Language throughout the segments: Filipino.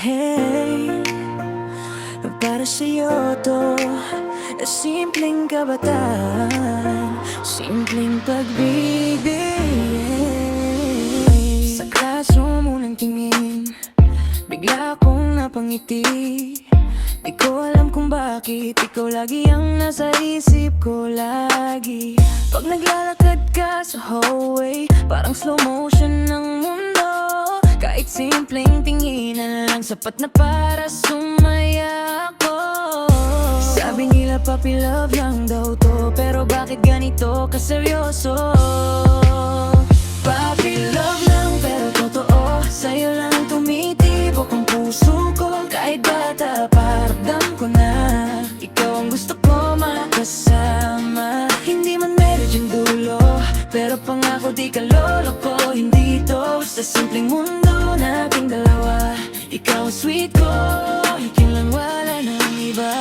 Hey, para sa'yo to, simpleng kabataan, simpleng pagbibigay. Sa classroom unang tingin, bigla akong napangiti. Di ko alam kung bakit ikaw lagi ang nasa isip ko lagi. Pag naglalakad ka sa hallway, parang slow motion ng mundo. Kahit simpleng tinginan lang, sapat na para sumaya ako. Sabi nila puppy love lang daw to, pero bakit ganito kaseryoso? Puppy love lang pero totoo, sa'yo lang tumitibok ang puso ko. Kahit bata paramdam ko na ikaw ang gusto ko makasama. Hindi man meron yung dulo, pero pangako di ka loloko. Hindi to sa simpleng mundo nating dalawa. Ikaw ang sweet ko, ikaw lang wala nang iba.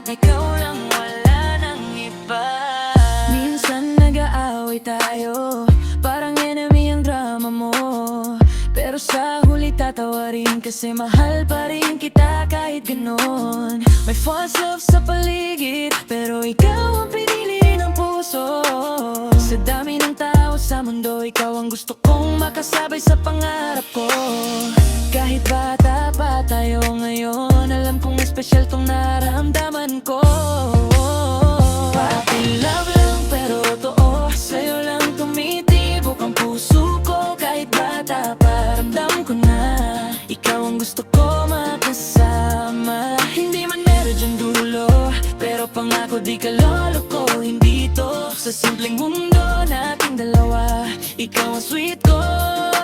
Ikaw lang wala nang iba. Minsan nag-aaway tayo, parang enemy ang drama mo, pero sa huli tatawarin kasi mahal pa rin kita kahit ganon. May false love sa paligid, pero ikaw ang pinili ng puso. Sa dami ng tao sa mundo, ikaw ang gusto kong makasabay sa pangarap ko. Kahit bata pa tayo ngayon, alam kong espesyal tong nararamdaman ko. Puppy love lang pero totoo, sa'yo lang tumitibok ang puso ko. Kahit bata paramdam ko na ikaw ang gusto ko makasama. Hindi man meron dyan dulo, pero pangako di ka loloko. Hindi to sa simpleng mundo nating dalawa. Ikaw ang sweet ko,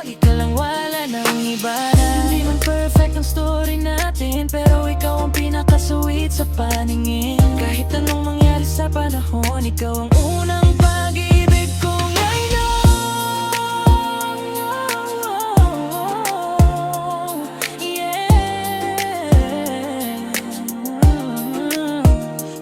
ikaw lang wala nang iba na. Hindi man perfect ang story natin, pero ikaw ang pinaka-sweet sa paningin. Kahit anong mangyari sa panahon, ikaw ang unang pag-ibig kong I know. Yeah.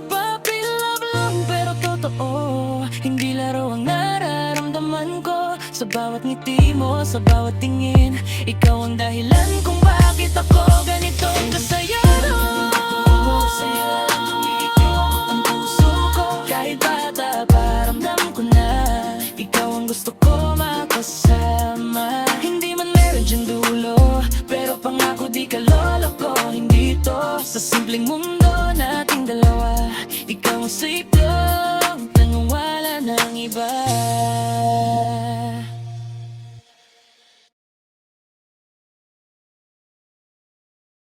Puppy love lang pero totoo, hindi laro ang nararamdaman ko. Sa bawat ngiti mo, sa bawat tingin, ikaw ang dahilan kung bakit ako ganito kasaya. Sa'yo lang tumitikok ang puso ko. Kahit bata paramdam ko na ikaw ang gusto ko makasama. Hindi man meron dyan dulo, pero pangako di ka loloko. Hindi to sa simpleng mundo nating dalawa. Ikaw ang safe lang, tanong wala nang iba.